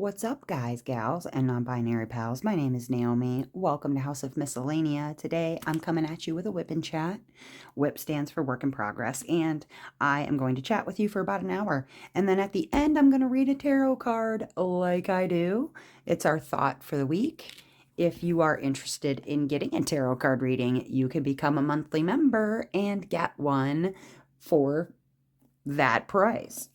What's up, guys, gals, and non-binary pals? My name is Naomi. Welcome to House of Miscellania. Today, I'm coming at you with a WIP and chat. WIP stands for Work in Progress, and I am going to chat with you for about an hour. And then at the end, I'm going to read a tarot card like I do. It's our thought for the week. If you are interested in getting a tarot card reading, you can become a monthly member and get one for that price.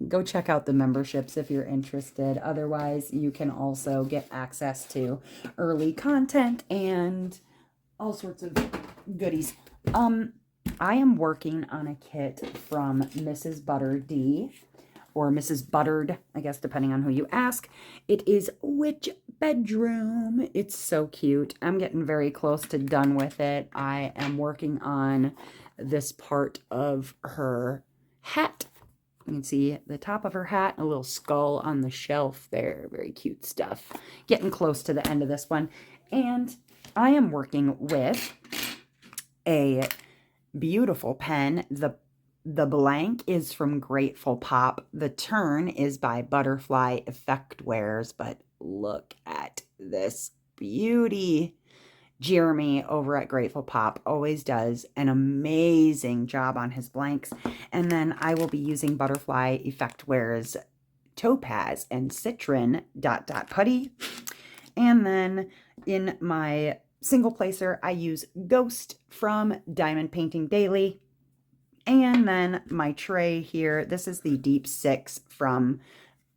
Go check out the memberships if you're interested. Otherwise, you can also get access to early content and all sorts of goodies. I am working on a kit from Mrs. Butter D, or Mrs. Buttered, I guess, depending on who you ask. It is Witch Bedroom. It's so cute. I'm getting very close to done with it. I am working on this part of her hat. You can see the top of her hat, a little skull on the shelf there. Very cute stuff. Getting close to the end of this one. And I am working with a beautiful pen. The blank is from Grateful Pop. The turn is by Butterfly Effect Wares, but look at this beauty. Jeremy over at Grateful Pop always does an amazing job on his blanks. And then I will be using Butterfly Effect Wares Topaz and Citron ... putty. And then in my single placer, I use Ghost from Diamond Painting Daily. And then my tray here, this is the Deep 6 from,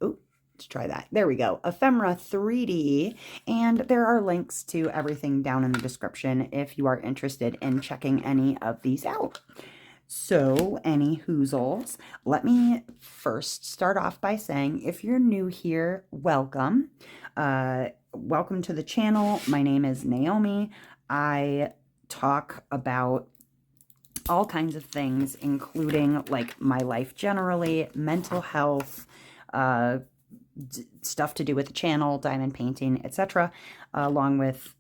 let's try that. There we go. Ephemera 3D. And there are links to everything down in the description if you are interested in checking any of these out. So, any hoozles, let me first start off by saying, if you're new here, welcome. Welcome to the channel. My name is Naomi. I talk about all kinds of things, including like my life generally, mental health, stuff to do with the channel, diamond painting, etc. Along with,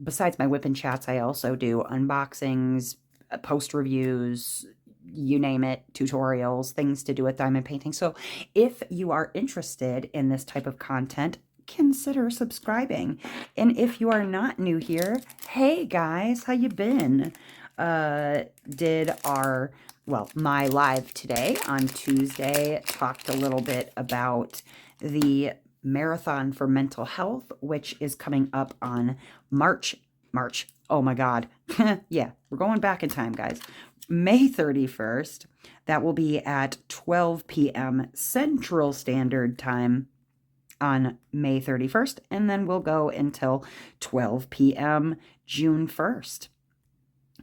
besides my WIP and chats, I also do unboxings, post reviews, you name it, tutorials, things to do with diamond painting. So if you are interested in this type of content, consider subscribing. And if you are not new here, hey guys, how you been? My live today on Tuesday talked a little bit about the Marathon for Mental Health, which is coming up on March. Oh my God. Yeah, we're going back in time, guys. May 31st. That will be at 12 p.m. Central Standard Time on May 31st. And then we'll go until 12 p.m. June 1st.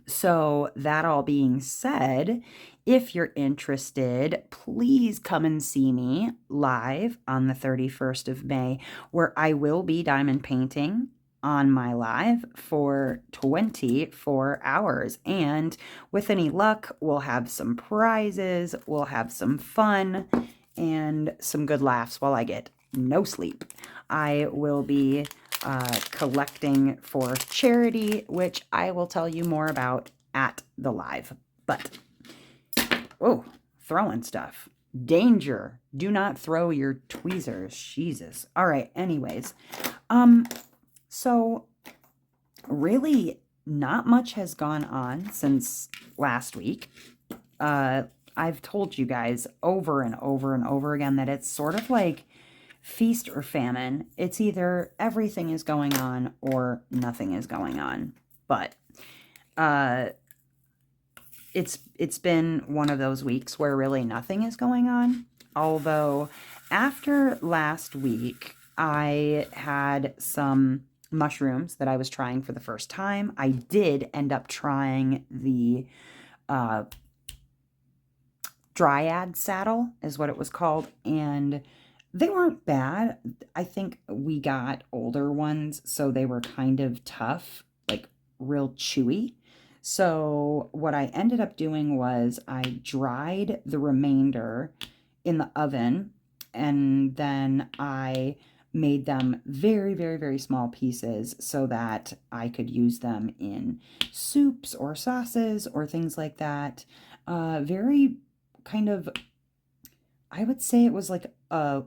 So that all being said, if you're interested, please come and see me live on the 31st of May, where I will be diamond painting on my live for 24 hours. And with any luck, we'll have some prizes, we'll have some fun, and some good laughs while I get no sleep. I will be collecting for charity, which I will tell you more about at the live. But, throwing stuff. Danger. Do not throw your tweezers. Jesus. All right, anyways. So really not much has gone on since last week. I've told you guys over and over and over again that it's sort of like feast or famine. It's either everything is going on or nothing is going on. But it's been one of those weeks where really nothing is going on. Although after last week, I had some mushrooms that I was trying for the first time. I did end up trying the Dryad saddle is what it was called, and they weren't bad. I think we got older ones, so they were kind of tough, like real chewy. So what I ended up doing was I dried the remainder in the oven, and then I made them very, very, very small pieces so that I could use them in soups or sauces or things like that. Very kind of, I would say it was like a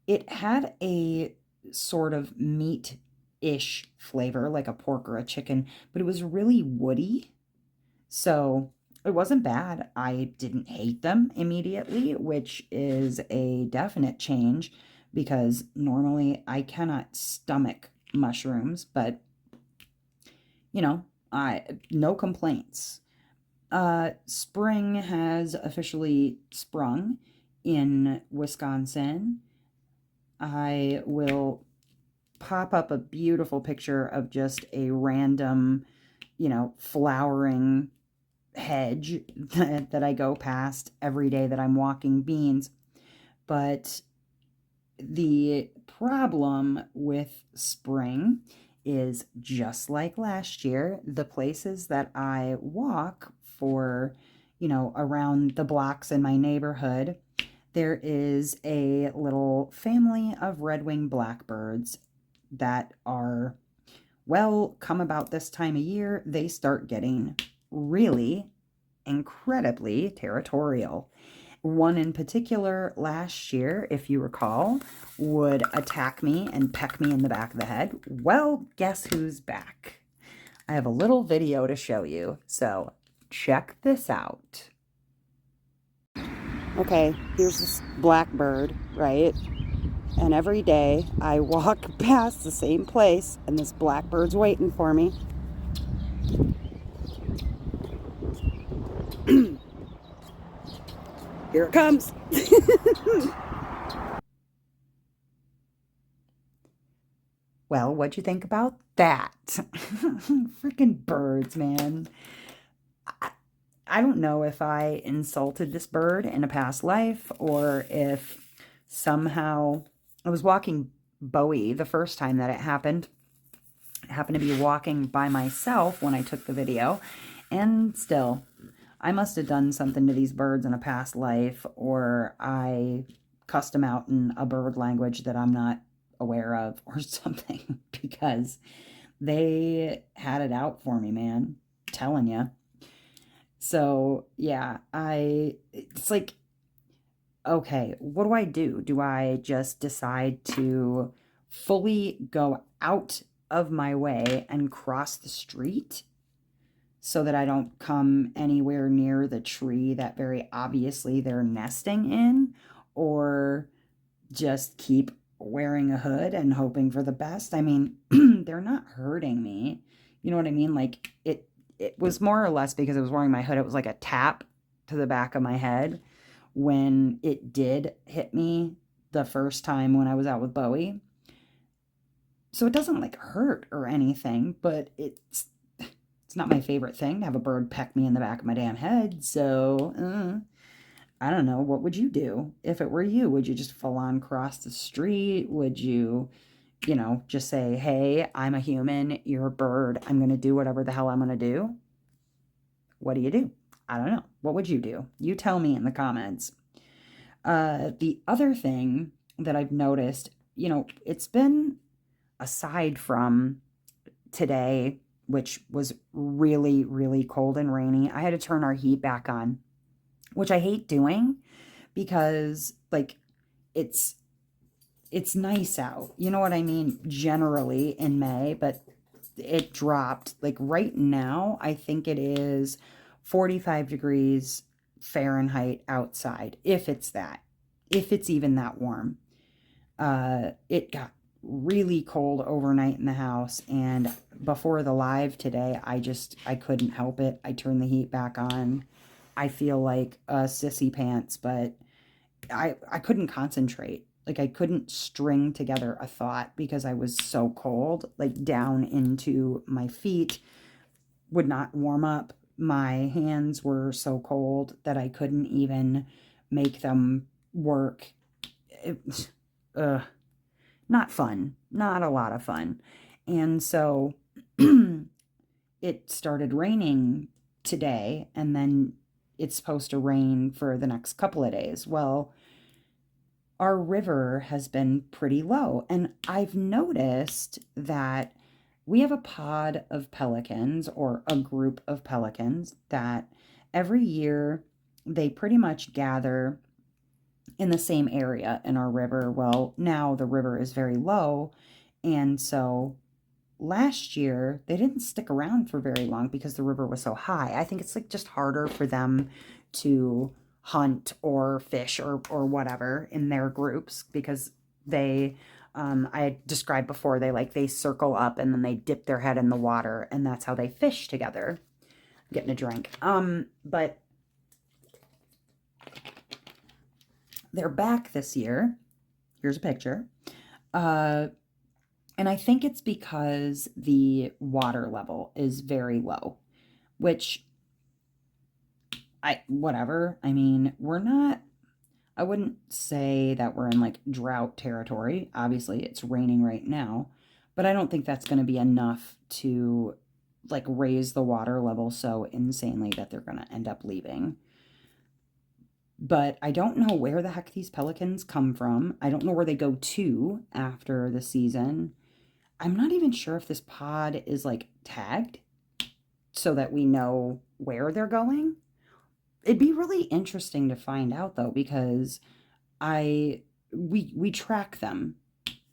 It had a sort of meat-ish flavor, like a pork or a chicken, but it was really woody. So it wasn't bad. I didn't hate them immediately, which is a definite change because normally I cannot stomach mushrooms, but you know, I no complaints. Spring has officially sprung in Wisconsin. I will pop up a beautiful picture of just a random, flowering hedge that I go past every day that I'm walking beans. But the problem with spring is just like last year, the places that I walk for, around the blocks in my neighborhood, there is a little family of red-winged blackbirds that are, well, come about this time of year, they start getting really incredibly territorial. One in particular last year, if you recall, would attack me and peck me in the back of the head. Well, guess who's back? I have a little video to show you, so check this out. Okay, here's this blackbird, right? And every day I walk past the same place and this blackbird's waiting for me. Here it comes. Well, what'd you think about that? Freaking birds, man. I don't know if I insulted this bird in a past life or if somehow I was walking Bowie the first time that it happened. I happened to be walking by myself when I took the video, and still, I must have done something to these birds in a past life, or I cussed them out in a bird language that I'm not aware of or something, because they had it out for me, man. I'm telling you. So, yeah, it's like, okay, what do I do? Do I just decide to fully go out of my way and cross the street so that I don't come anywhere near the tree that very obviously they're nesting in, or just keep wearing a hood and hoping for the best? I mean, they're not hurting me. You know what I mean? Like it was more or less because I was wearing my hood. It was like a tap to the back of my head when it did hit me the first time when I was out with Bowie. So it doesn't like hurt or anything, but it's not my favorite thing to have a bird peck me in the back of my damn head. So I don't know. What would you do if it were you? Would you just full on cross the street? Would you, just say, hey, I'm a human, you're a bird, I'm going to do whatever the hell I'm going to do? What do you do? I don't know. What would you do? You tell me in the comments. The other thing that I've noticed, it's been, aside from today, which was really, really cold and rainy, I had to turn our heat back on, which I hate doing because, like, it's nice out. You know what I mean? Generally in May, but it dropped. Like right now, I think it is 45 degrees Fahrenheit outside, if it's that, if it's even that warm. It got really cold overnight in the house, and before the live today, I couldn't help it. I turned the heat back on. I feel like a sissy pants, but I couldn't concentrate. Like I couldn't string together a thought because I was so cold, like down into my feet would not warm up. My hands were so cold that I couldn't even make them work. It, not fun, not a lot of fun. And so it started raining today, and then it's supposed to rain for the next couple of days. Well, our river has been pretty low, and I've noticed that we have a pod of pelicans, or a group of pelicans, that every year they pretty much gather in the same area in our river. Well, now the river is very low, and so last year they didn't stick around for very long because the river was so high. I think it's like just harder for them to hunt or fish or whatever in their groups because they I described before, they circle up and then they dip their head in the water, and that's how they fish together. I'm getting a drink. But they're back this year. Here's a picture. And I think it's because the water level is very low, which whatever. I mean, I wouldn't say that we're in like drought territory. Obviously, it's raining right now, but I don't think that's going to be enough to like raise the water level so insanely that they're going to end up leaving. But I don't know where the heck these pelicans come from. I don't know where they go to after the season. I'm not even sure if this pod is like tagged so that we know where they're going. It'd be really interesting to find out though, because we track them.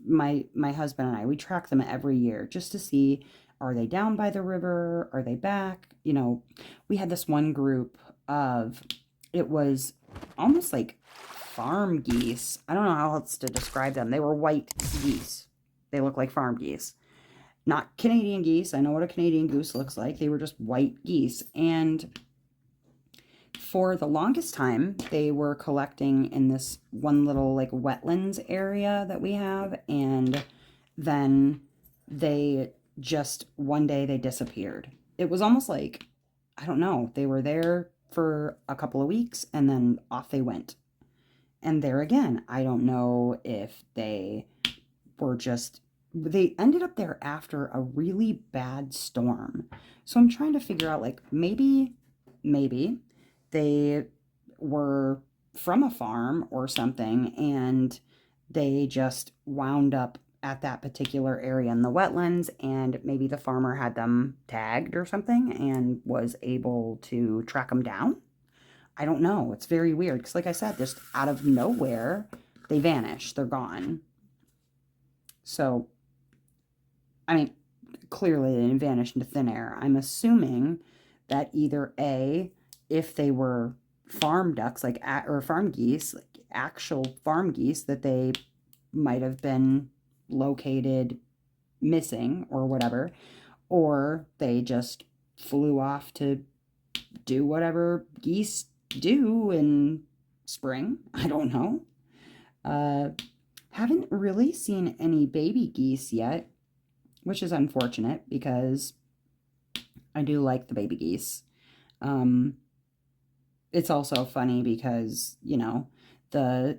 My husband and I, we track them every year just to see, are they down by the river? Are they back? You know, we had this one group of, it was almost like farm geese. I don't know how else to describe them. They were white geese. They look like farm geese. Not Canadian geese. I know what a Canadian goose looks like. They were just white geese. And for the longest time, they were collecting in this one little like wetlands area that we have. And then they just, one day they disappeared. It was almost like, I don't know, they were there for a couple of weeks and then off they went. And there again, I don't know if they were just, they ended up there after a really bad storm. So I'm trying to figure out, like, maybe they were from a farm or something and they just wound up at that particular area in the wetlands, and maybe the farmer had them tagged or something and was able to track them down. I don't know. It's very weird because, like I said, just out of nowhere, they vanish. They're gone. So, I mean, clearly they didn't vanish into thin air. I'm assuming that either A, if they were farm ducks, like, or farm geese, like actual farm geese, that they might have been located missing or whatever, or they just flew off to do whatever geese do in spring. I don't know. Haven't really seen any baby geese yet, which is unfortunate because I do like the baby geese. It's also funny because, you know, the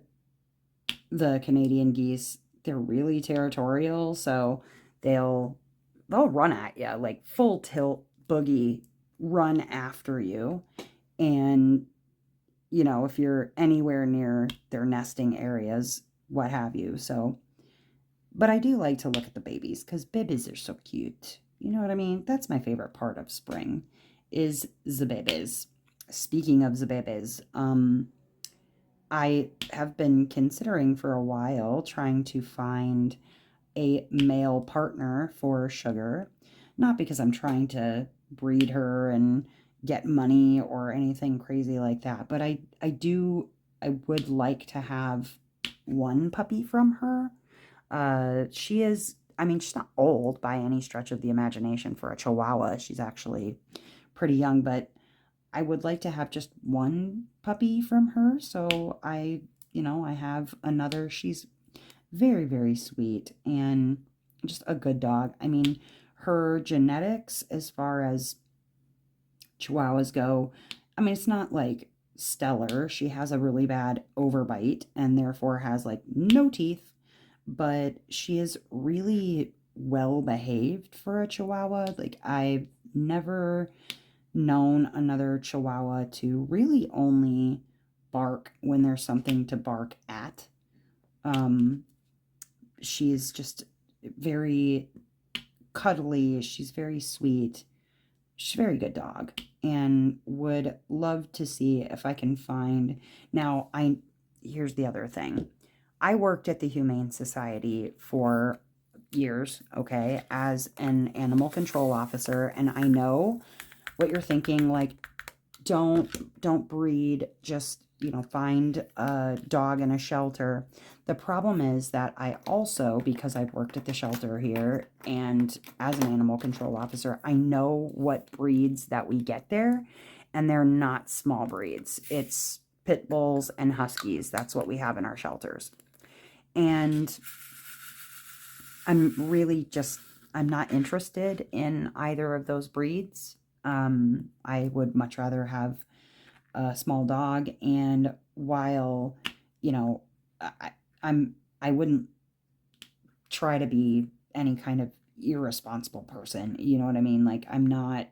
Canadian geese, they're really territorial, so they'll run at you, like full tilt boogie run after you. And, you know, if you're anywhere near their nesting areas, what have you. So, but I do like to look at the babies because babies are so cute. You know what I mean? That's my favorite part of spring, is the babies. Speaking of the babies, I have been considering for a while trying to find a male partner for Sugar. Not because I'm trying to breed her and get money or anything crazy like that, but I would like to have one puppy from her. She is, I mean, she's not old by any stretch of the imagination for a Chihuahua. She's actually pretty young, but I would like to have just one puppy from her. So I have another. She's very, very sweet and just a good dog. I mean, her genetics as far as Chihuahuas go, I mean, it's not like stellar. She has a really bad overbite and therefore has like no teeth, but she is really well behaved for a Chihuahua. Like, I've never known another Chihuahua to really only bark when there's something to bark at. She's just very cuddly. She's very sweet. She's a very good dog, and would love to see if I can find. Now, here's the other thing. I worked at the Humane Society for years, okay, as an animal control officer, and I know what you're thinking, like, don't breed, just, find a dog in a shelter. The problem is that I also, because I've worked at the shelter here and as an animal control officer, I know what breeds that we get there, and they're not small breeds. It's pit bulls and huskies. That's what we have in our shelters. And I'm not interested in either of those breeds. I would much rather have a small dog, and while, I, I wouldn't try to be any kind of irresponsible person, you know what I mean? Like, I'm not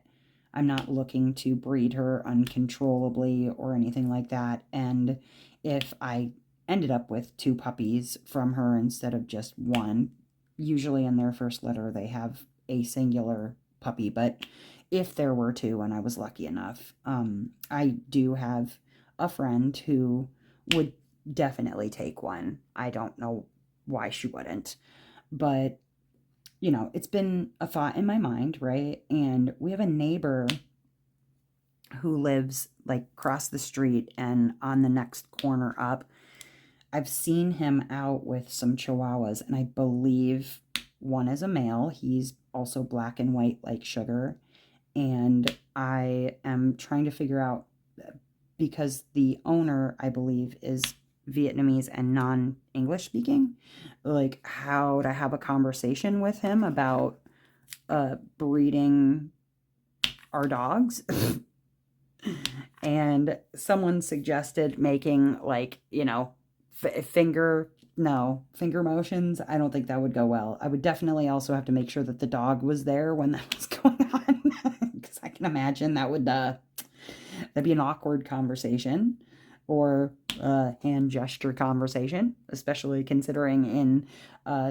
looking to breed her uncontrollably or anything like that. And if I ended up with 2 puppies from her instead of just one, usually in their first litter they have a singular puppy, but if there were 2 and I was lucky enough, I do have a friend who would definitely take one. I don't know why she wouldn't, but it's been a thought in my mind, right? And we have a neighbor who lives like across the street and on the next corner up. I've seen him out with some chihuahuas, and I believe one is a male. He's also black and white like Sugar. And I am trying to figure out, because the owner, I believe, is Vietnamese and non-English speaking, like how to have a conversation with him about breeding our dogs. And someone suggested making, like, finger motions. I don't think that would go well. I would definitely also have to make sure that the dog was there when that was going on, because I can imagine that'd be an awkward conversation, or a hand gesture conversation, especially considering in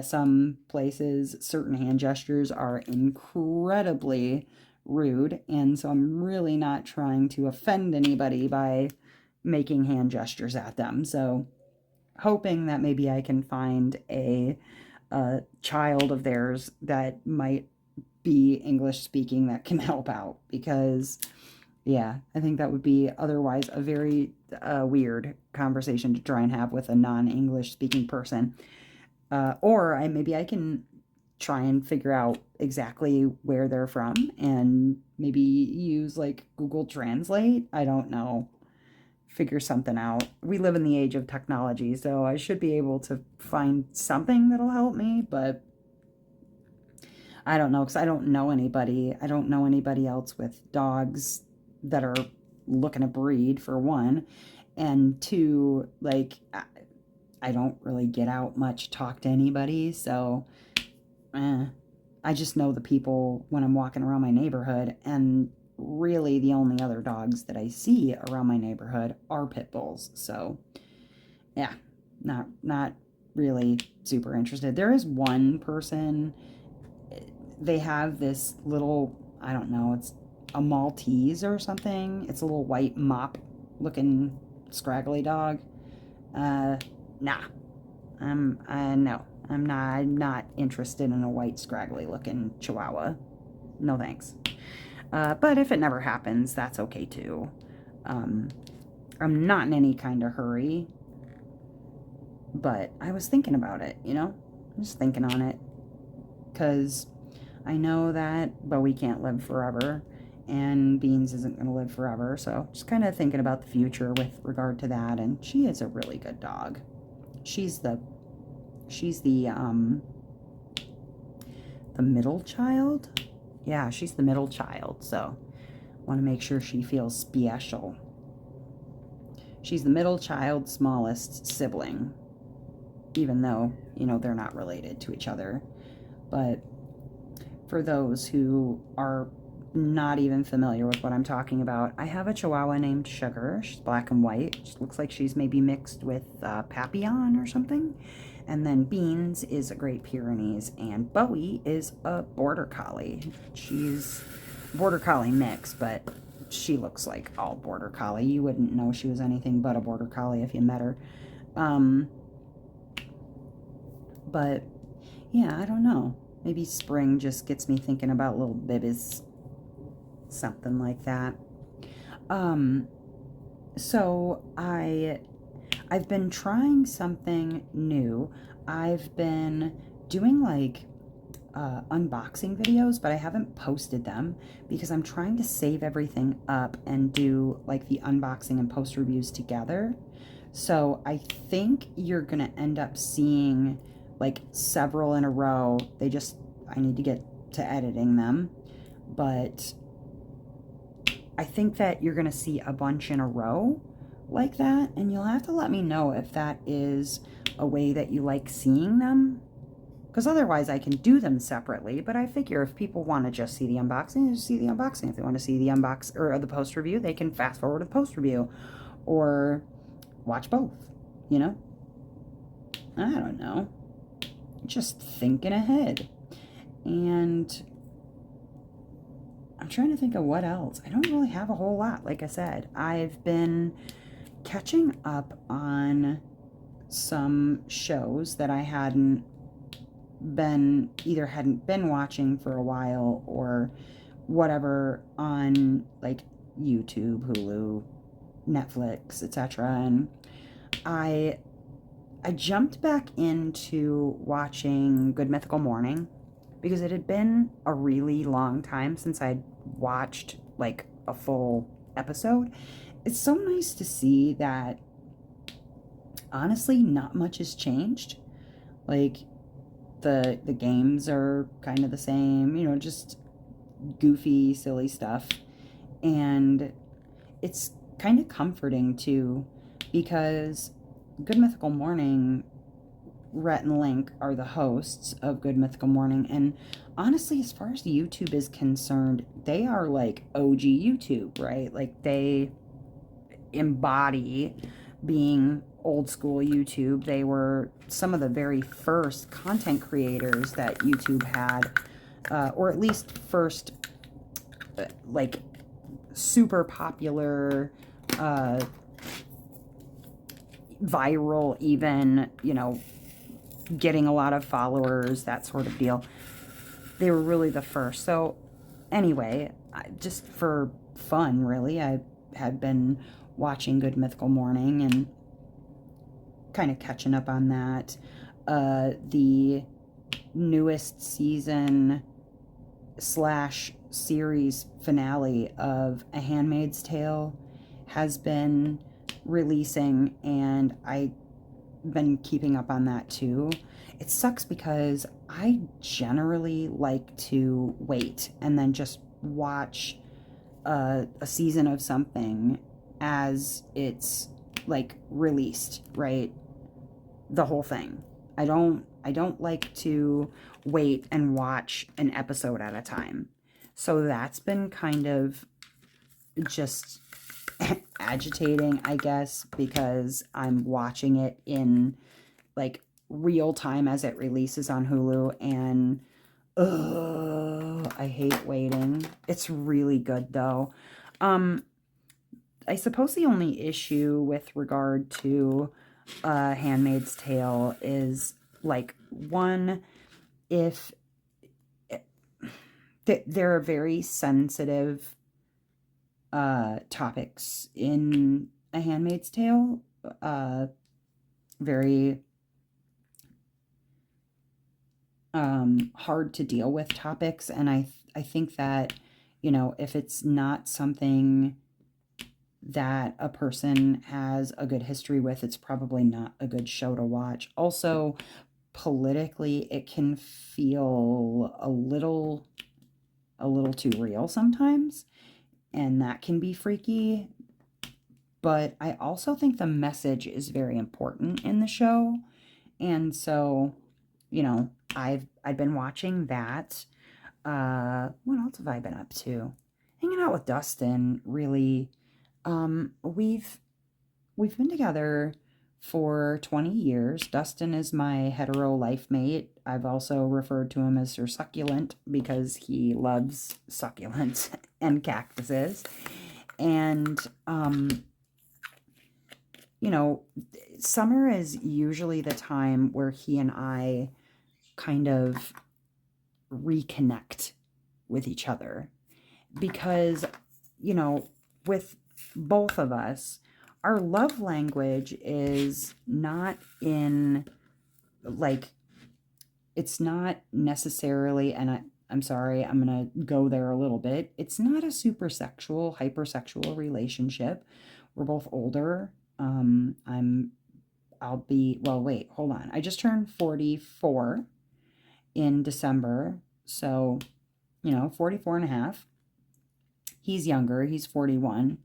some places certain hand gestures are incredibly rude, and so I'm really not trying to offend anybody by making hand gestures at them. So hoping that maybe I can find a child of theirs that might be English speaking that can help out, because yeah, I think that would be otherwise a very weird conversation to try and have with a non-English speaking person. Or maybe I can try and figure out exactly where they're from and maybe use like Google Translate. I don't know. Figure something out. We live in the age of technology, so I should be able to find something that'll help me, but I don't know, because I don't know anybody. I don't know anybody else with dogs that are looking to breed, for one. And 2, like, I don't really get out much, talk to anybody, so I just know the people when I'm walking around my neighborhood, and really the only other dogs that I see around my neighborhood are pit bulls. So yeah, not really super interested. There is one person, they have this little, I don't know, it's a Maltese or something. It's a little white mop looking scraggly dog. Nah. No. I'm not interested in a white scraggly looking Chihuahua. No thanks. But if it never happens, that's okay too. I'm not in any kind of hurry. But I was thinking about it, just thinking on it. Because I know that Bowie can't live forever, and Beans isn't going to live forever. So just kind of thinking about the future with regard to that. And she is a really good dog. She's the middle child. Yeah, she's the middle child. So want to make sure she feels special. She's the middle child, smallest sibling, even though, they're not related to each other. But for those who are not even familiar with what I'm talking about, I have a Chihuahua named Sugar. She's black and white. She looks like she's maybe mixed with Papillon or something. And then Beans is a Great Pyrenees, and Bowie is a Border Collie. She's Border Collie mix, but she looks like all Border Collie. You wouldn't know she was anything but a Border Collie if you met her. Um, but yeah, I don't know. Maybe spring just gets me thinking about little babies, something like that. Um, so I've been trying something new. I've been doing like unboxing videos, but I haven't posted them because I'm trying to save everything up and do like the unboxing and post reviews together. So I think you're gonna end up seeing like several in a row. I need to get to editing them, but I think that you're gonna see a bunch in a row like that, and you'll have to let me know if that is a way that you like seeing them, because otherwise I can do them separately. But I figure if people want to just see the unboxing, just see the unboxing. If they want to see the unbox or the post review, they can fast forward to the post review or watch both, you know? I don't know. Just thinking ahead. And I'm trying to think of what else. I don't really have a whole lot. Like I said, I've been catching up on some shows that I hadn't been watching for a while or whatever on like YouTube, Hulu, Netflix, etc. And I jumped back into watching Good Mythical Morning because it had been a really long time since I'd watched like a full episode. It's so nice to see that honestly not much has changed. Like the games are kind of the same, you know, just goofy, silly stuff. And it's kind of comforting too, because Good Mythical Morning, Rhett and Link are the hosts of Good Mythical Morning, and honestly, as far as YouTube is concerned, they are like OG YouTube, right? Like they embody being old school YouTube. They were some of the very first content creators that YouTube had, or at least first, like, super popular, viral, even, you know, getting a lot of followers, that sort of deal. They were really the first. So, anyway, just for fun, really, I had been watching Good Mythical Morning and kind of catching up on that. The newest season slash series finale of A Handmaid's Tale has been releasing, and I've been keeping up on that too. It sucks because I generally like to wait and then just watch a season of something as it's like released, right? The whole thing. I don't like to wait and watch an episode at a time. So that's been kind of just agitating, I guess, because I'm watching it in like real time as it releases on Hulu, and I hate waiting. It's really good though. I suppose the only issue with regard to Handmaid's Tale is like one, if there are very sensitive topics in A Handmaid's Tale, very hard to deal with topics, and I think that, you know, if it's not something that a person has a good history with, it's probably not a good show to watch. Also, politically, it can feel a little too real sometimes, and that can be freaky. But I also think the message is very important in the show, and so, you know, I've been watching that. What else have I been up to? Hanging out with Dustin, really. We've been together for 20 years. Dustin is my hetero life mate. I've also referred to him as Sir Succulent because he loves succulents and cactuses. And, you know, summer is usually the time where he and I kind of reconnect with each other because, you know, with both of us, our love language is not in like, it's not necessarily, and I'm sorry, I'm going to go there a little bit. It's not a super sexual, hypersexual relationship. We're both older. I'll be, well, wait, hold on. I just turned 44 in December. So, 44 and a half. He's younger. He's 41,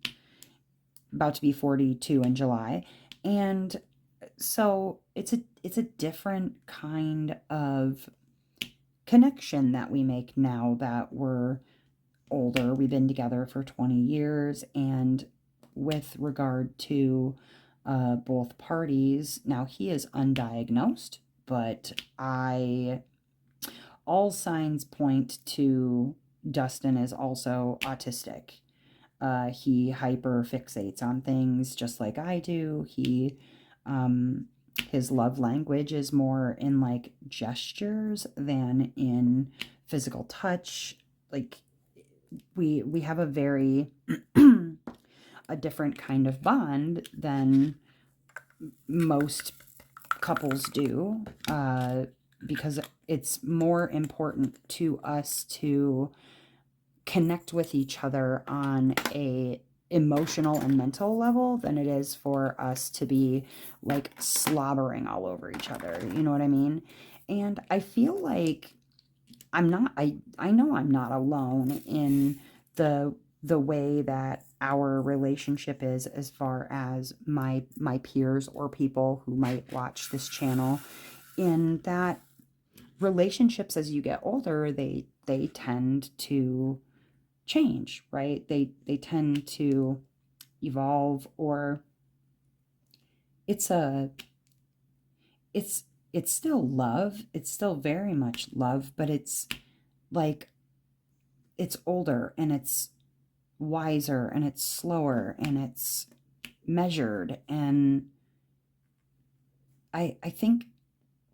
about to be 42 in July. And so it's a different kind of connection that we make now that we're older. We've been together for 20 years. And with regard to both parties, now he is undiagnosed, but all signs point to Dustin is also autistic. He hyper fixates on things just like I do. His love language is more in like gestures than in physical touch. Like we have a very a different kind of bond than most couples do, because it's more important to us to connect with each other on a emotional and mental level than it is for us to be like slobbering all over each other. You know what I mean? And I feel like I know I'm not alone in the way that our relationship is, as far as my peers or people who might watch this channel, in that relationships as you get older, they tend to change, right? They tend to evolve, or it's it's still love. It's still very much love, but it's like it's older and it's wiser and it's slower and it's measured, and I think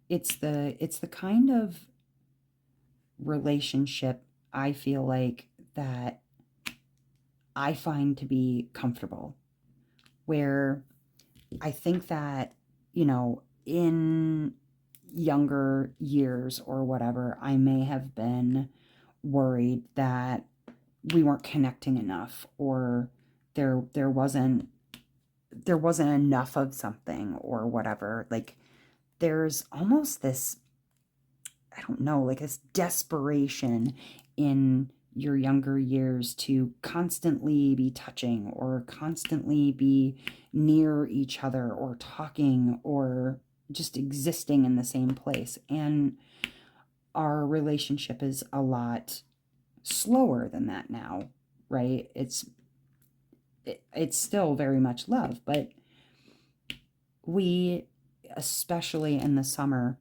it's the kind of relationship I feel like that I find to be comfortable, where I think that, in younger years or whatever, I may have been worried that we weren't connecting enough, or there wasn't enough of something or whatever. Like there's almost this, I don't know, like this desperation in your younger years to constantly be touching or constantly be near each other or talking or just existing in the same place. And our relationship is a lot slower than that now, right? It's still very much love, but we, especially in the summer,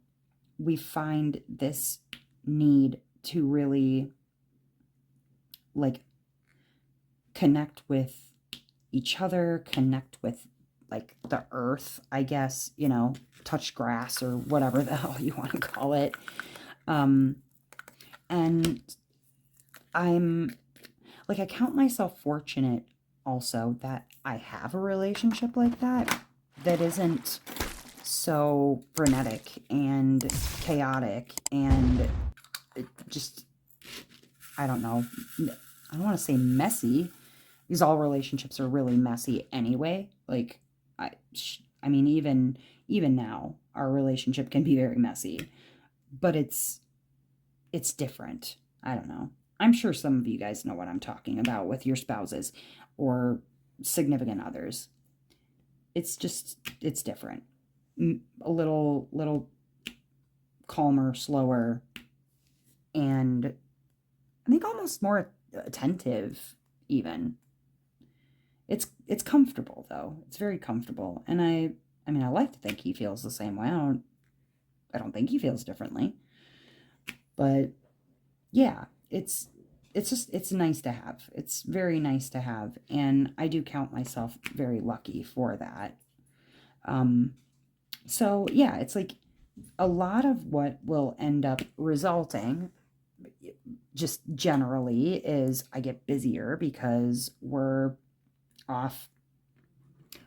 we find this need to really like connect with each other, connect with like the earth, I guess, touch grass or whatever the hell you want to call it. And I'm like, I count myself fortunate also that I have a relationship like that isn't so frenetic and chaotic and just, I don't know, I don't want to say messy, because all relationships are really messy anyway. Like, I mean, even now, our relationship can be very messy, but it's different. I don't know. I'm sure some of you guys know what I'm talking about with your spouses or significant others. It's different. A little calmer, slower, and I think almost more attentive even. It's comfortable though. It's very comfortable. And I mean, I like to think he feels the same way. I don't think he feels differently. But yeah, it's nice to have. It's very nice to have, and I do count myself very lucky for that. So yeah, it's like a lot of what will end up resulting just generally is I get busier because we're off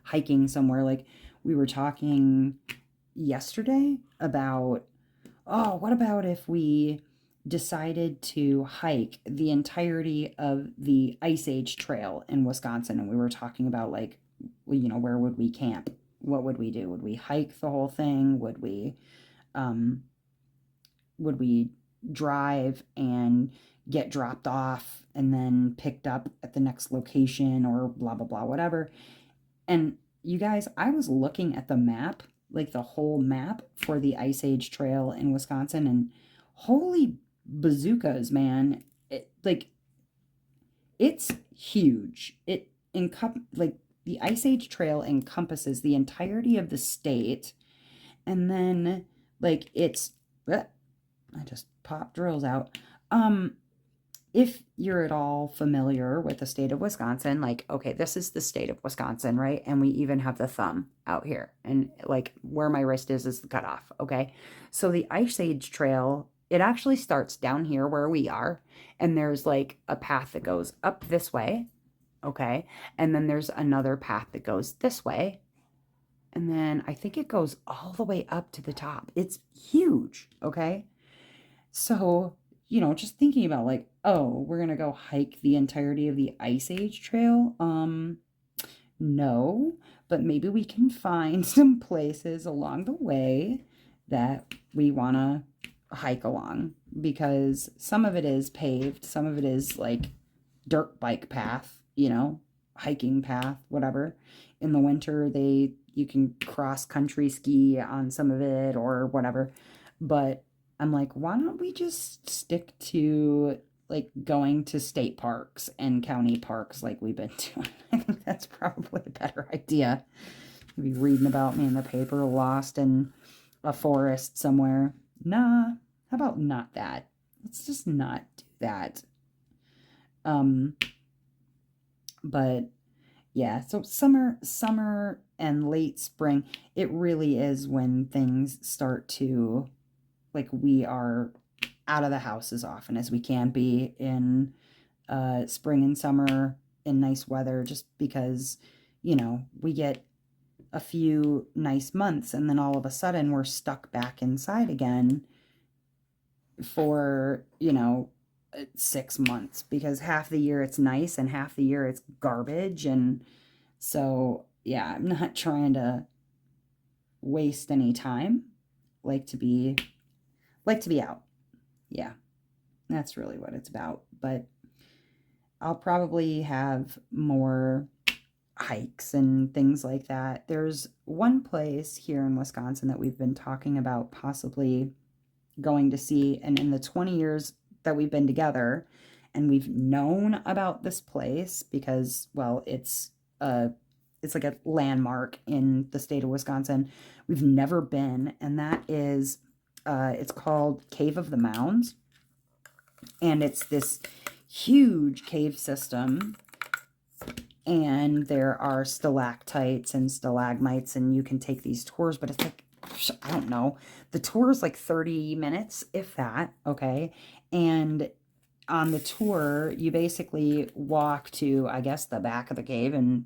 hiking somewhere. Like we were talking yesterday about, oh, what about if we decided to hike the entirety of the Ice Age Trail in Wisconsin? And we were talking about, like, where would we camp? What would we do? Would we hike the whole thing? Um, would we drive and get dropped off and then picked up at the next location, or blah, blah, blah, whatever? And you guys, I was looking at the map, like the whole map for the Ice Age Trail in Wisconsin, and holy bazookas, man. It's huge. Like the Ice Age Trail encompasses the entirety of the state, and then like I just popped drills out. If you're at all familiar with the state of Wisconsin, like, okay, this is the state of Wisconsin, right? And we even have the thumb out here. And like where my wrist is the cutoff, okay? So the Ice Age Trail, it actually starts down here where we are. And there's like a path that goes up this way, okay? And then there's another path that goes this way. And then I think it goes all the way up to the top. It's huge, okay? So, just thinking about like, oh, we're going to go hike the entirety of the Ice Age Trail. No, but maybe we can find some places along the way that we want to hike along, because some of it is paved, some of it is like dirt bike path, hiking path, whatever. In the winter, you can cross country ski on some of it or whatever. But I'm like, why don't we just stick to like going to state parks and county parks like we've been doing? I think that's probably a better idea. Maybe reading about me in the paper lost in a forest somewhere. Nah, how about not that? Let's just not do that. But yeah, so summer and late spring, it really is when things start to, like, we are out of the house as often as we can be in spring and summer in nice weather, just because, we get a few nice months and then all of a sudden we're stuck back inside again for, 6 months, because half the year it's nice and half the year it's garbage. And so, yeah, I'm not trying to waste any time. Like to be out. Yeah, that's really what it's about. But I'll probably have more hikes and things like that. There's one place here in Wisconsin that we've been talking about possibly going to see, and in the 20 years that we've been together and we've known about this place, because, well, it's like a landmark in the state of Wisconsin, we've never been, and that is it's called Cave of the Mounds, and it's this huge cave system, and there are stalactites and stalagmites, and you can take these tours, but it's like, I don't know, the tour is like 30 minutes, if that, okay? And on the tour, you basically walk to, I guess, the back of the cave and,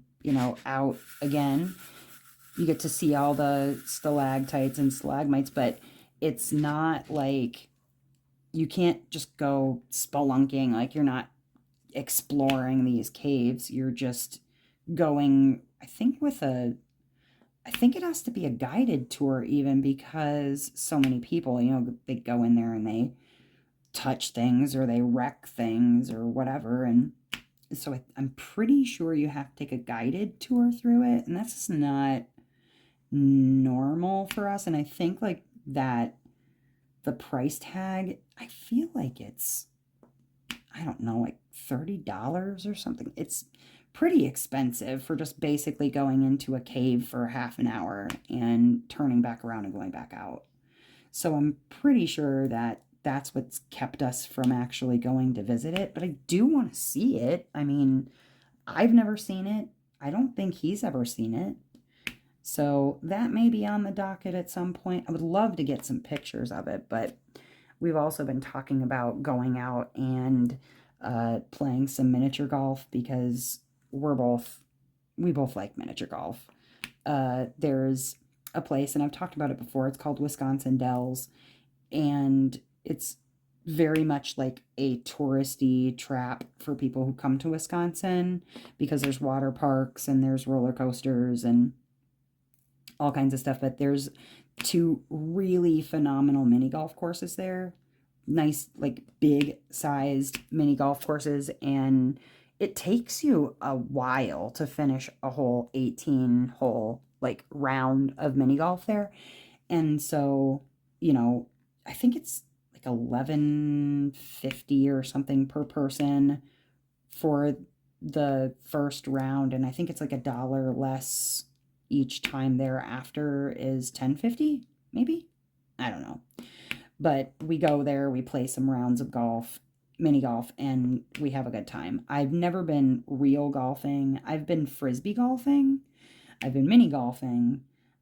out again. You get to see all the stalactites and stalagmites, but it's not like, you can't just go spelunking, like you're not exploring these caves. You're just going, I think it has to be a guided tour even, because so many people, they go in there and they touch things or they wreck things or whatever. And so I'm pretty sure you have to take a guided tour through it. And that's just not normal for us. And I think like that the price tag, I feel like it's, I don't know, like $30 or something. It's pretty expensive for just basically going into a cave for half an hour and turning back around and going back out. So I'm pretty sure that that's what's kept us from actually going to visit it. But I do want to see it. I mean, I've never seen it. I don't think he's ever seen it. So that may be on the docket at some point. I would love to get some pictures of it, but we've also been talking about going out and playing some miniature golf because we both like miniature golf. There's a place, and I've talked about it before, it's called Wisconsin Dells, and it's very much like a touristy trap for people who come to Wisconsin because there's water parks and there's roller coasters and all kinds of stuff. But there's two really phenomenal mini golf courses there. Nice, like big sized mini golf courses. And it takes you a while to finish a whole 18 hole like round of mini golf there. And so, you know, I think it's like 11.50 or something per person for the first round, and I think it's like $1 less each time thereafter is 10.50, maybe. I don't know. But we go there, we play some rounds of golf, mini golf, and we have a good time. I've never been real golfing. I've been frisbee golfing. I've been mini golfing.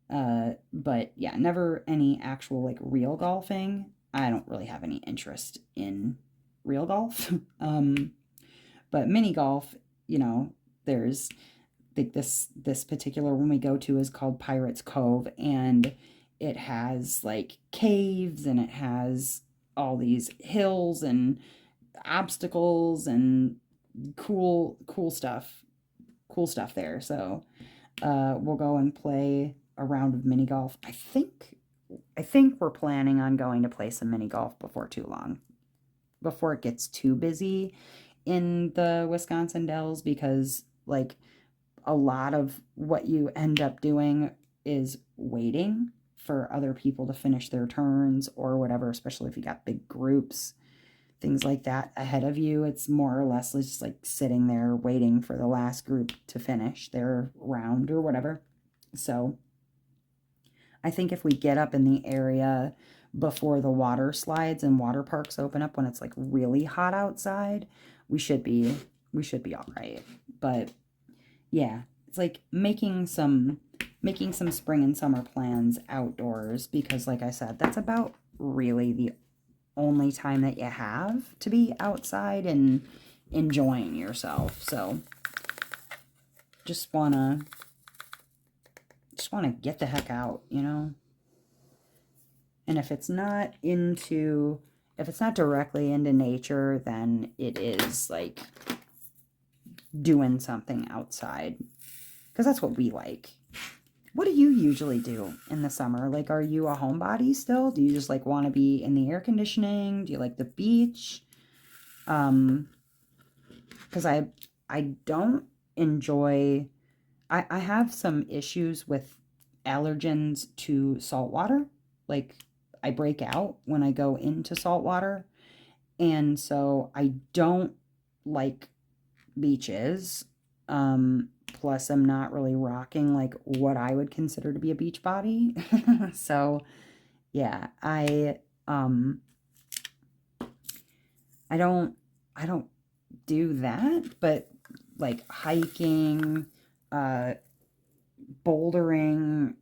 But yeah, never any actual like real golfing. I don't really have any interest in real golf. But mini golf, you know, there's like this particular one we go to is called Pirates Cove, and it has like caves and it has all these hills and obstacles and cool stuff. Cool stuff there. So we'll go and play a round of mini golf. I think we're planning on going to play some mini golf before too long, before it gets too busy in the Wisconsin Dells, because like a lot of what you end up doing is waiting for other people to finish their turns or whatever, especially if you got big groups, things like that ahead of you. It's more or less just like sitting there waiting for the last group to finish their round or whatever. So I think if we get up in the area before the water slides and water parks open up when it's like really hot outside, we should be all right. But yeah, it's like making some spring and summer plans outdoors, because like I said, that's about really the only time that you have to be outside and enjoying yourself. So just wanna get the heck out, you know? And if it's not directly into nature, then it is like doing something outside, because that's what we like. What do you usually do in the summer? Like, are you a homebody still? Do you just like want to be in the air conditioning? Do you like the beach? Because I don't enjoy. I have some issues with allergens to salt water. Like, I break out when I go into salt water, and so I don't like beaches. Plus I'm not really rocking like what I would consider to be a beach body. So yeah, I don't do that, but like hiking, bouldering,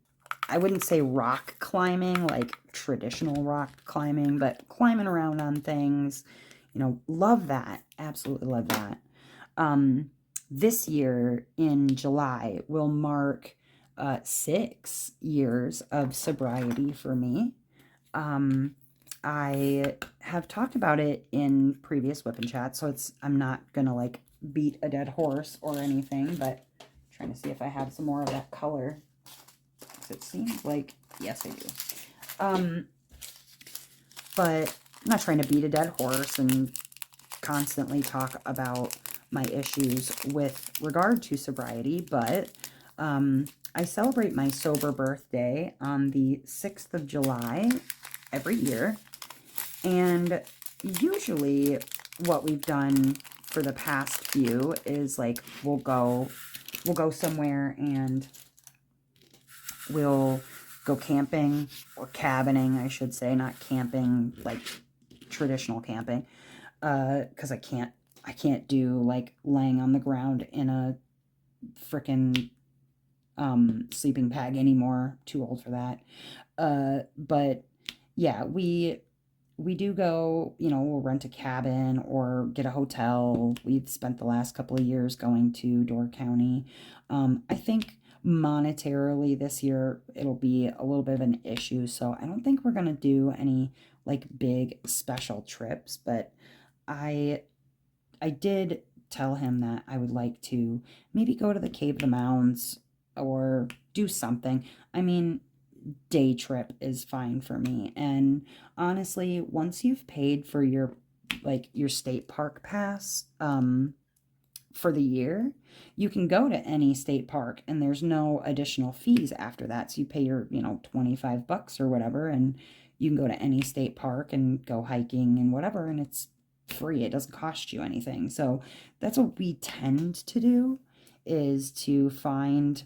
I wouldn't say rock climbing, like traditional rock climbing, but climbing around on things, you know, love that. Absolutely love that. This year in July will mark 6 years of sobriety for me. I have talked about it in previous Whip and Chat, so I'm not gonna like beat a dead horse or anything, but I'm trying to see if I have some more of that color. It seems like, yes, I do. But I'm not trying to beat a dead horse and constantly talk about my issues with regard to sobriety, but I celebrate my sober birthday on the 6th of July every year. And usually what we've done for the past few is like we'll go somewhere and we'll go camping, or cabining, I should say, not camping like traditional camping, because I can't do like laying on the ground in a frickin' sleeping bag anymore. Too old for that. But yeah, we do go, we'll rent a cabin or get a hotel. We've spent the last couple of years going to Door County. I think monetarily this year it'll be a little bit of an issue, so I don't think we're going to do any like big special trips, but I did tell him that I would like to maybe go to the Cave of the Mounds or do something. I mean, day trip is fine for me. And honestly, once you've paid for your state park pass for the year, you can go to any state park and there's no additional fees after that. So you pay your, $25 or whatever, and you can go to any state park and go hiking and whatever, and it's free. It doesn't cost you anything. So that's what we tend to do, is to find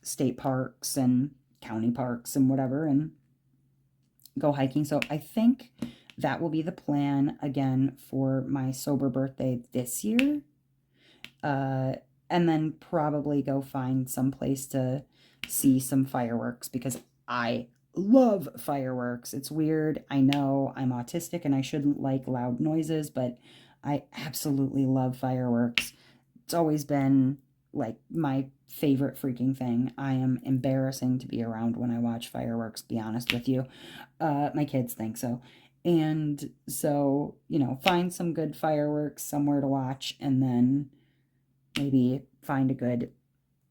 state parks and county parks and whatever and go hiking. So I think that will be the plan again for my sober birthday this year. And then probably go find some place to see some fireworks, because I love fireworks. It's weird. I know I'm autistic and I shouldn't like loud noises, but I absolutely love fireworks. It's always been like my favorite freaking thing. I am embarrassing to be around when I watch fireworks, to be honest with you. My kids think so. And so, find some good fireworks somewhere to watch, and then maybe find a good,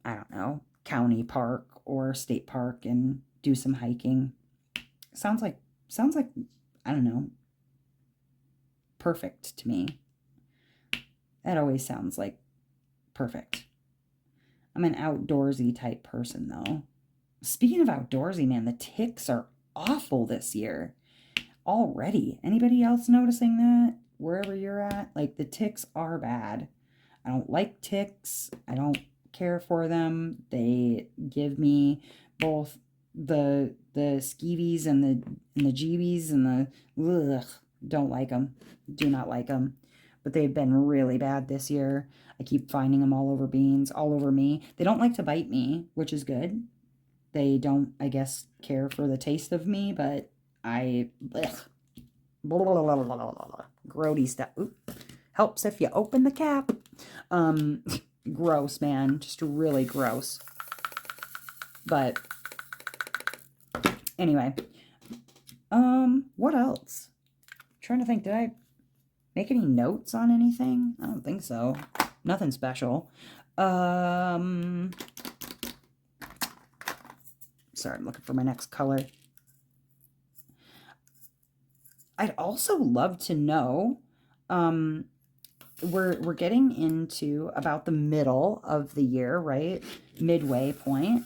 I don't know, county park or state park and do some hiking. Sounds like, I don't know, perfect to me. That always sounds like perfect. I'm an outdoorsy type person, though. Speaking of outdoorsy, man, the ticks are awful this year already. Anybody else noticing that wherever you're at? Like, the ticks are bad. I don't like ticks. I don't care for them. They give me both the skeevies and the jeebies and the ugh. Don't like them. Do not like them. But they've been really bad this year. I keep finding them all over beans, all over me. They don't like to bite me, which is good. They don't, I guess, care for the taste of me, but I, ugh. Grody stuff. Oop. Helps if you open the cap. Gross, man. Just really gross. But anyway, what else? I'm trying to think, did I make any notes on anything? I don't think so. Nothing special. Sorry, I'm looking for my next color. I'd also love to know, we're getting into about the middle of the year, right? Midway point.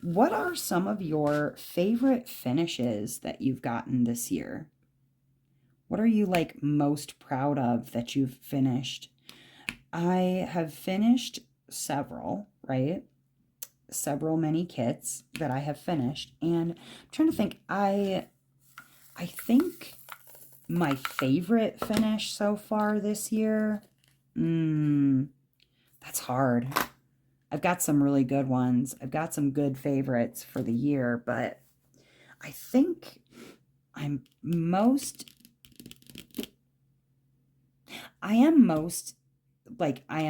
What are some of your favorite finishes that you've gotten this year? What are you like most proud of that you've finished? I have finished several, right? Many kits that I have finished. And I'm trying to think, I think my favorite finish so far this year, that's hard. I've got some really good ones. I've got some good favorites for the year, but I think I am most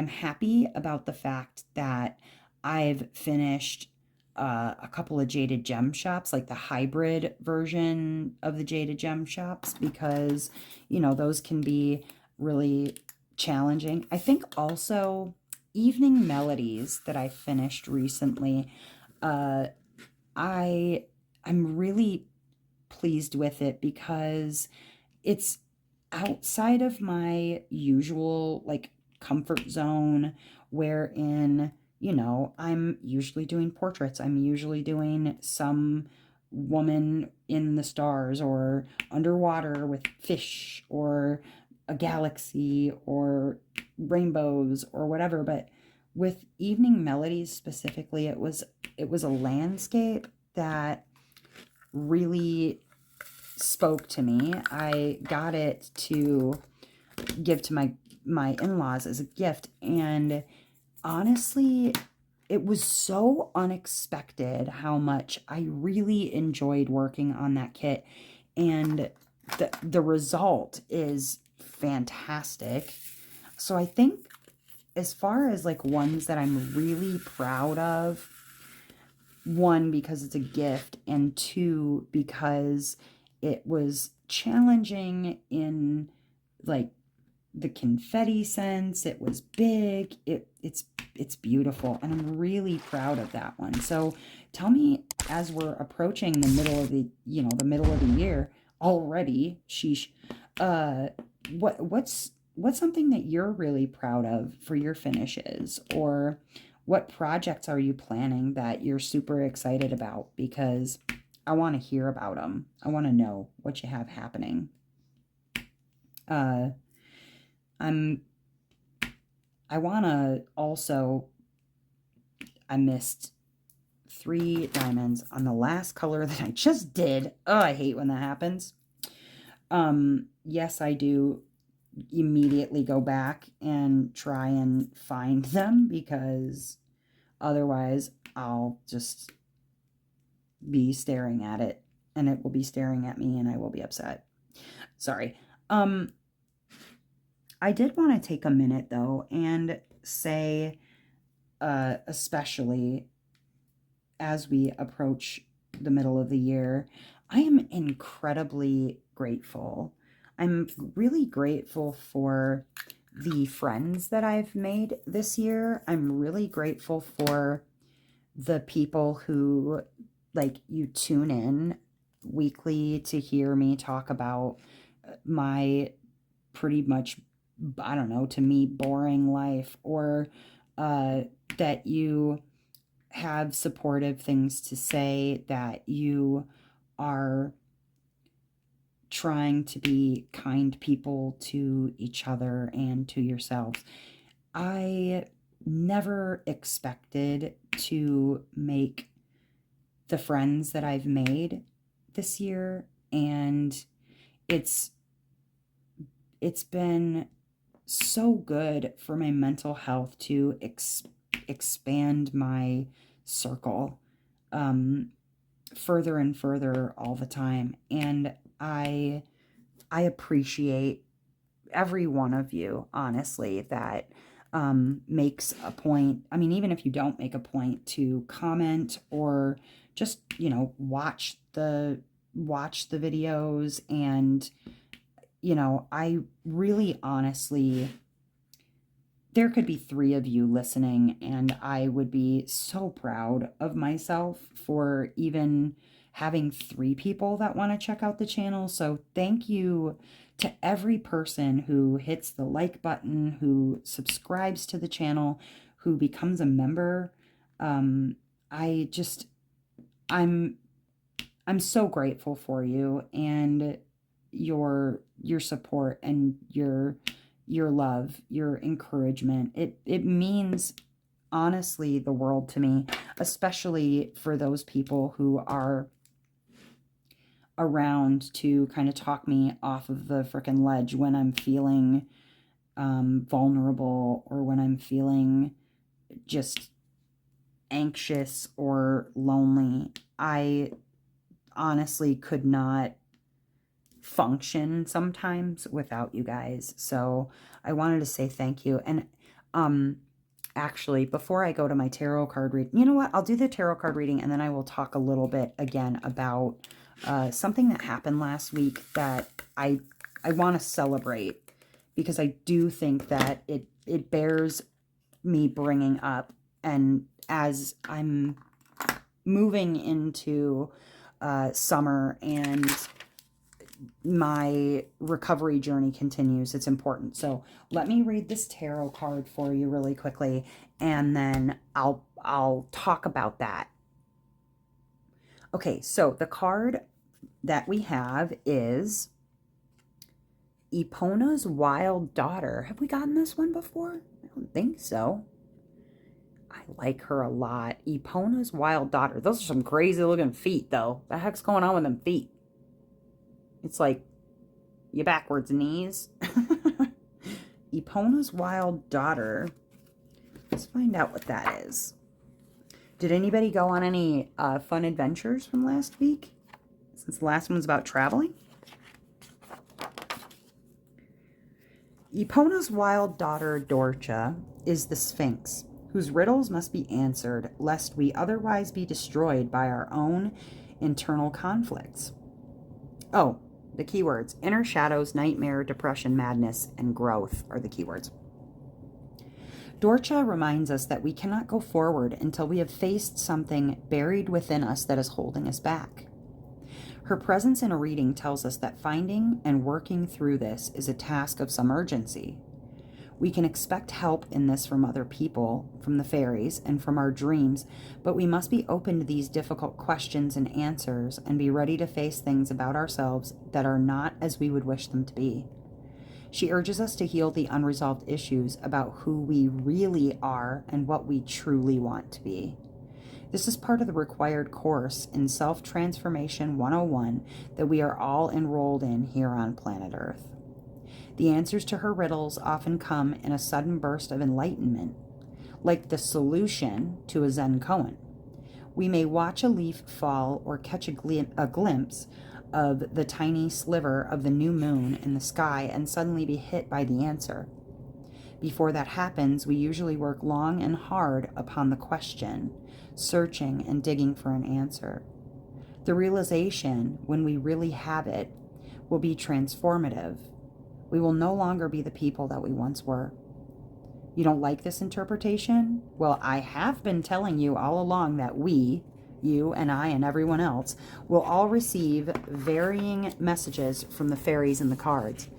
happy about the fact that I've finished a couple of Jaded Gem Shops, like the hybrid version of the Jaded Gem Shops, because, those can be really challenging. I think also Evening Melodies that I finished recently, I'm really pleased with it because it's outside of my usual like comfort zone, wherein I'm usually doing portraits. I'm usually doing some woman in the stars or underwater with fish or a galaxy or rainbows or whatever. But with Evening Melodies specifically, it was a landscape that really spoke to me. I got it to give to my in-laws as a gift, and honestly, it was so unexpected how much I really enjoyed working on that kit. And the result is fantastic. So I think as far as like ones that I'm really proud of, one, because it's a gift, and two, because it was challenging in like the confetti sense. It was big. It's beautiful, and I'm really proud of that one. So tell me, as we're approaching the middle of the, the middle of the year already, sheesh, what's something that you're really proud of for your finishes, or what projects are you planning that you're super excited about? Because I want to hear about them. I want to know what you have happening. I want to also, I missed 3 diamonds on the last color that I just did. Oh, I hate when that happens. Yes, I do immediately go back and try and find them, because otherwise I'll just be staring at it and it will be staring at me and I will be upset. Sorry. I did want to take a minute though and say, especially as we approach the middle of the year, I am incredibly grateful. I'm really grateful for the friends that I've made this year. I'm really grateful for the people who, like, you tune in weekly to hear me talk about my pretty much, I don't know, to me, boring life, or that you have supportive things to say, that you are trying to be kind people to each other and to yourselves. I never expected to make the friends that I've made this year, and it's been so good for my mental health to expand my circle further and further all the time. And I appreciate every one of you, honestly, that makes a point. I mean, even if you don't make a point to comment or just, watch the videos. And, I really honestly, there could be 3 of you listening, and I would be so proud of myself for even having 3 people that want to check out the channel. So thank you to every person who hits the like button, who subscribes to the channel, who becomes a member. I'm so grateful for you and your support and your love, your encouragement. It means, honestly, the world to me, especially for those people who are around to kind of talk me off of the frickin' ledge when I'm feeling vulnerable, or when I'm feeling just anxious or lonely. I honestly could not function sometimes without you guys. So I wanted to say thank you. And actually, before I go to my tarot card reading, you know what? I'll do the tarot card reading, and then I will talk a little bit again about something that happened last week that I want to celebrate, because I do think that it bears me bringing up. And as I'm moving into summer and my recovery journey continues, it's important. So let me read this tarot card for you really quickly, and then I'll talk about that. Okay, so the card that we have is Epona's Wild Daughter. Have we gotten this one before? I don't think so. I like her a lot. Epona's Wild Daughter. Those are some crazy looking feet, though. The heck's going on with them feet? It's like your backwards knees. Epona's Wild Daughter. Let's find out what that is. Did anybody go on any fun adventures from last week? Since the last one was about traveling? Epona's wild daughter, Dorcha, is the Sphinx, whose riddles must be answered, lest we otherwise be destroyed by our own internal conflicts. Oh, the keywords: inner shadows, nightmare, depression, madness, and growth are the keywords. Dorcha reminds us that we cannot go forward until we have faced something buried within us that is holding us back. Her presence in a reading tells us that finding and working through this is a task of some urgency. We can expect help in this from other people, from the fairies, and from our dreams, but we must be open to these difficult questions and answers and be ready to face things about ourselves that are not as we would wish them to be. She urges us to heal the unresolved issues about who we really are and what we truly want to be. This is part of the required course in Self-Transformation 101 that we are all enrolled in here on planet Earth. The answers to her riddles often come in a sudden burst of enlightenment, like the solution to a Zen koan. We may watch a leaf fall or catch a glimpse of the tiny sliver of the new moon in the sky and suddenly be hit by the answer. Before that happens, we usually work long and hard upon the question, searching and digging for an answer. The realization, when we really have it, will be transformative. We will no longer be the people that we once were. You don't like this interpretation? Well, I have been telling you all along that we, you and I and everyone else, will all receive varying messages from the fairies and the cards.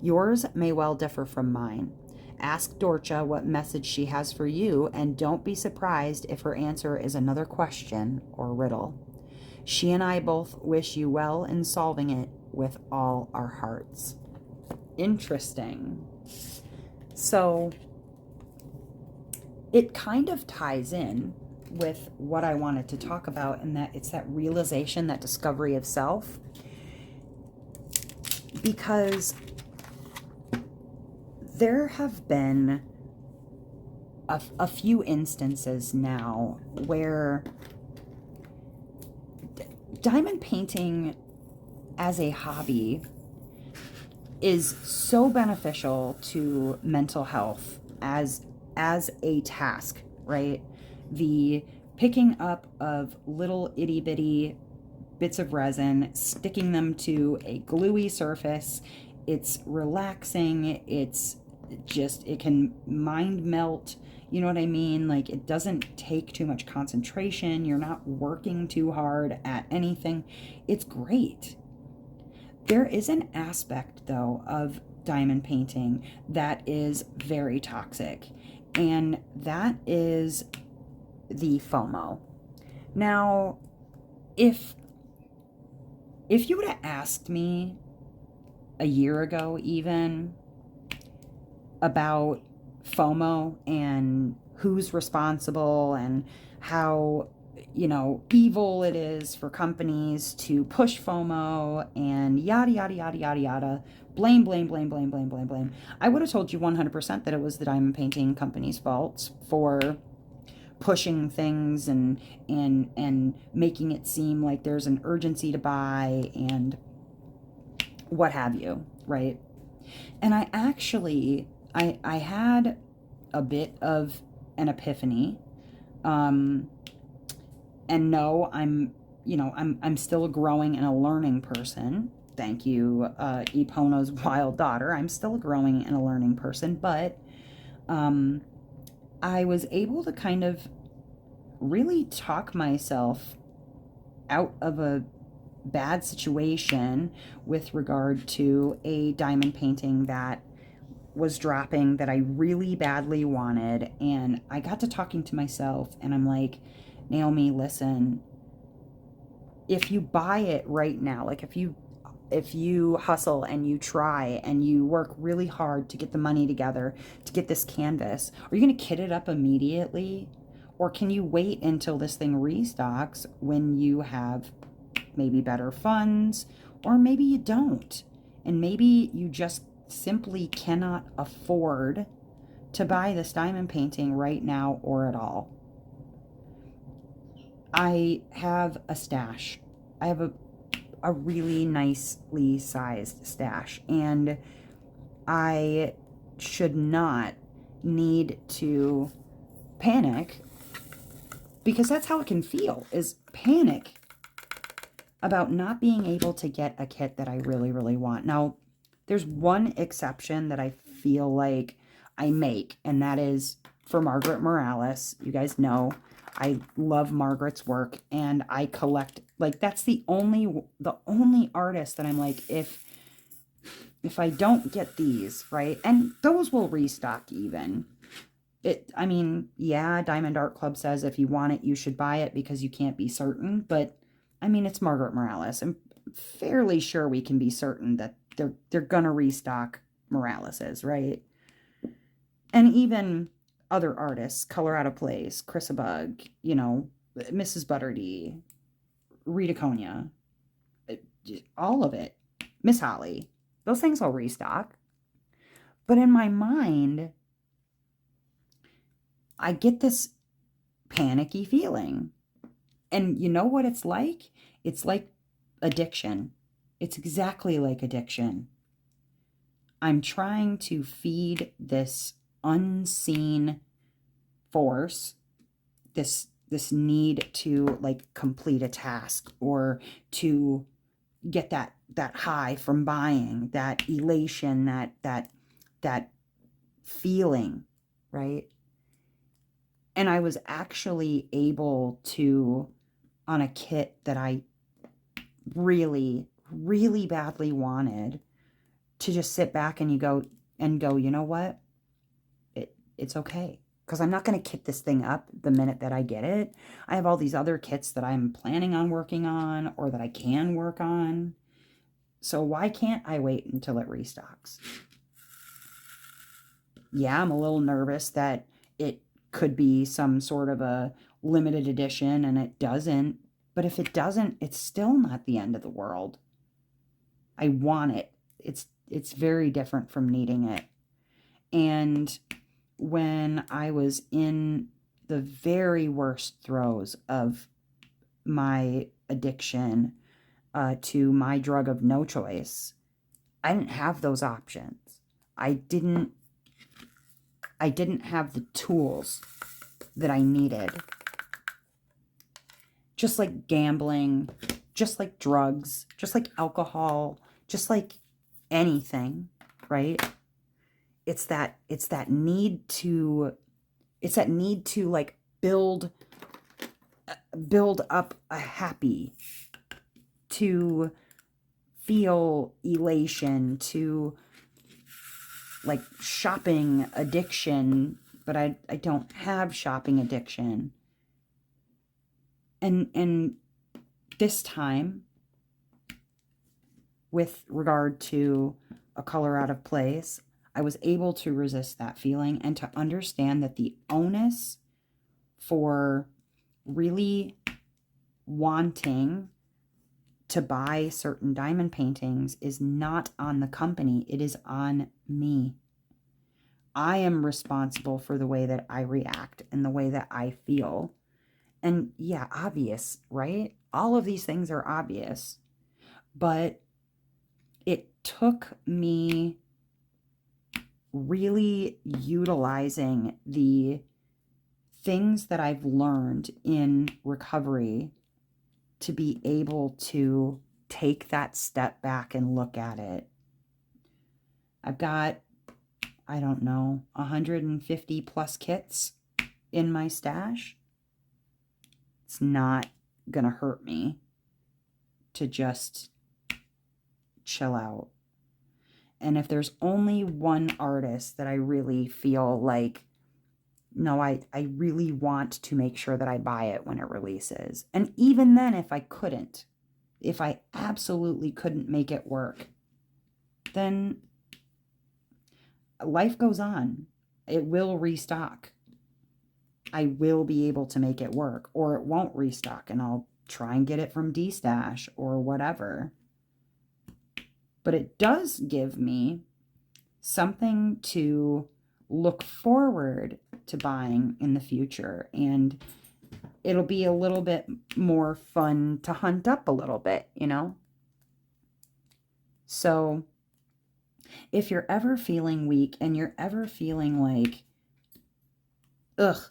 Yours may well differ from mine. Ask Dorcha what message she has for you, and don't be surprised if her answer is another question or riddle. She and I both wish you well in solving it with all our hearts. Interesting. So it kind of ties in with what I wanted to talk about, and that it's that realization, that discovery of self. Because there have been a few instances now where diamond painting as a hobby is so beneficial to mental health as a task, right? The picking up of little itty bitty bits of resin, sticking them to a gluey surface, it's relaxing, it can mind melt, you know what I mean? Like, it doesn't take too much concentration, you're not working too hard at anything. It's great. There is an aspect, though, of diamond painting that is very toxic, and that is the FOMO. Now, if you would have asked me a year ago even about FOMO and who's responsible and how, evil it is for companies to push FOMO and yada, yada, yada, yada, yada, blame, blame, blame, blame, blame, blame, blame, I would have told you 100% that it was the diamond painting company's fault for pushing things and making it seem like there's an urgency to buy and what have you, right? And I actually, I had a bit of an epiphany, and no, I'm still a growing and a learning person. Thank you, Epona's wild daughter. I'm still a growing and a learning person, but I was able to kind of really talk myself out of a bad situation with regard to a diamond painting that was dropping that I really badly wanted. And I got to talking to myself, and I'm like, Naomi, listen, if you buy it right now, like if you hustle and you try and you work really hard to get the money together to get this canvas, are you going to kit it up immediately? Or can you wait until this thing restocks when you have maybe better funds? Or maybe you don't. And maybe you just simply cannot afford to buy this diamond painting right now or at all. I have a stash. I have a really nicely sized stash, and I should not need to panic, because that's how it can feel, is panic about not being able to get a kit that I really, really want. Now, there's one exception that I feel like I make, and that is for Margaret Morales. You guys know I love Margaret's work, and I collect, like, that's the only artist that I'm like, if I don't get these, right? And those will restock even. I mean, yeah, Diamond Art Club says if you want it, you should buy it because you can't be certain. But I mean, it's Margaret Morales. I'm fairly sure we can be certain that they're gonna restock Moraleses, right? And even other artists, Color Out of Place, Chris Bug, you know, Mrs. Butterdy, Rita Konya, all of it, Miss Holly, those things will restock. But in my mind, I get this panicky feeling. And you know what it's like? It's like addiction. It's exactly like addiction. I'm trying to feed this unseen force, this need to like complete a task or to get that high from buying, that elation, that feeling, right? And I was actually able to, on a kit that I really, really badly wanted, to just sit back and go, you know what? It's okay. Because I'm not going to kit this thing up the minute that I get it. I have all these other kits that I'm planning on working on or that I can work on. So why can't I wait until it restocks? Yeah, I'm a little nervous that it could be some sort of a limited edition and it doesn't. But if it doesn't, it's still not the end of the world. I want it. It's very different from needing it. And when I was in the very worst throes of my addiction to my drug of no choice, I didn't have those options. I didn't have the tools that I needed. Just like gambling, just like drugs, just like alcohol, just like anything, right? It's that need to like build up a happy, to feel elation, to like shopping addiction, but I don't have shopping addiction. And this time, with regard to A Color Out of Place, I was able to resist that feeling and to understand that the onus for really wanting to buy certain diamond paintings is not on the company. It is on me. I am responsible for the way that I react and the way that I feel. And yeah, obvious, right? All of these things are obvious. But it took me really utilizing the things that I've learned in recovery to be able to take that step back and look at it. I've got, I don't know, 150 plus kits in my stash. It's not gonna hurt me to just chill out. And if there's only one artist that I really feel like, no, I really want to make sure that I buy it when it releases. And even then, if I absolutely couldn't make it work, then life goes on. It will restock. I will be able to make it work, or it won't restock and I'll try and get it from D-Stash or whatever. But it does give me something to look forward to buying in the future. And it'll be a little bit more fun to hunt up a little bit, you know? So if you're ever feeling weak and you're ever feeling like, ugh,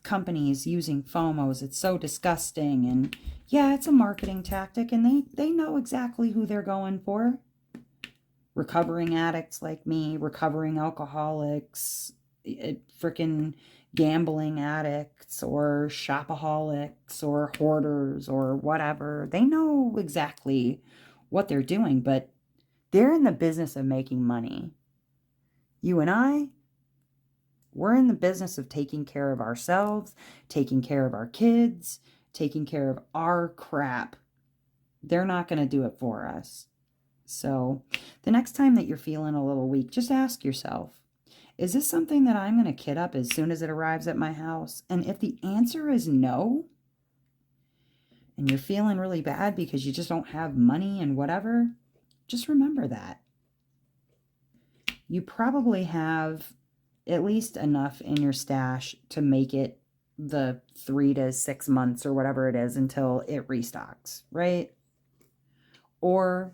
companies using FOMOs, it's so disgusting, and yeah, it's a marketing tactic, and they know exactly who they're going for. Recovering addicts like me, recovering alcoholics, freaking gambling addicts, or shopaholics, or hoarders, or whatever. They know exactly what they're doing, but they're in the business of making money. You and I, we're in the business of taking care of ourselves, taking care of our kids, taking care of our crap. They're not going to do it for us. So the next time that you're feeling a little weak, just ask yourself, is this something that I'm going to kit up as soon as it arrives at my house? And if the answer is no, and you're feeling really bad because you just don't have money and whatever, just remember that. You probably have at least enough in your stash to make it the 3 to 6 months or whatever it is until it restocks, right? Or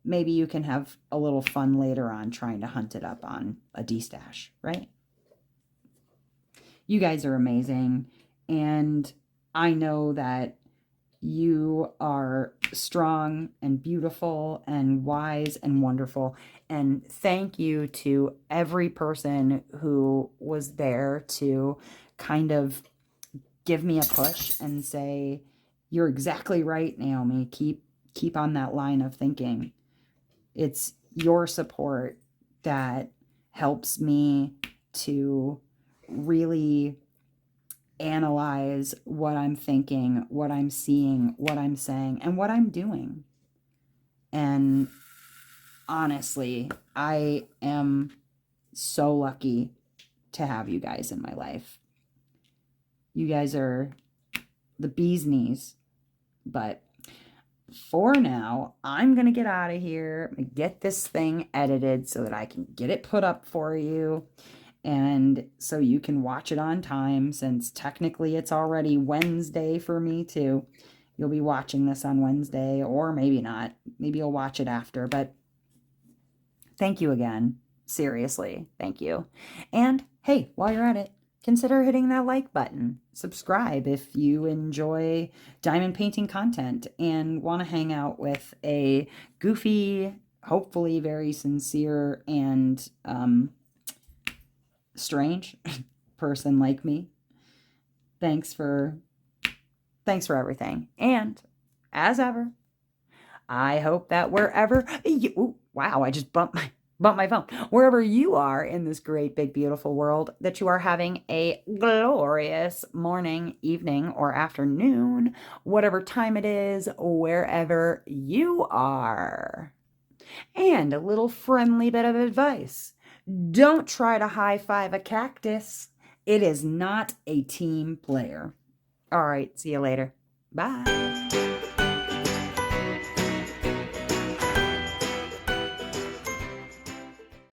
maybe you can have a little fun later on trying to hunt it up on a D-stash, right? You guys are amazing, and I know that you are strong and beautiful and wise and wonderful. And thank you to every person who was there to kind of give me a push and say, you're exactly right, Naomi. Keep on that line of thinking. It's your support that helps me to really analyze what I'm thinking, what I'm seeing, what I'm saying, and what I'm doing. And honestly, I am so lucky to have you guys in my life. You guys are the bee's knees. But for now, I'm going to get out of here, get this thing edited so that I can get it put up for you. And so you can watch it on time, since technically it's already Wednesday for me too. You'll be watching this on Wednesday, or maybe not. Maybe you'll watch it after. But thank you again. Seriously, thank you. And hey, while you're at it, consider hitting that like button. Subscribe if you enjoy diamond painting content and want to hang out with a goofy, hopefully very sincere and strange person like me. Thanks for everything. And as ever, I hope that wherever you, ooh, wow, I just bumped my phone. Wherever you are in this great, big, beautiful world, that you are having a glorious morning, evening, or afternoon, whatever time it is, wherever you are. And a little friendly bit of advice. Don't try to high-five a cactus. It is not a team player. All right, see you later. Bye.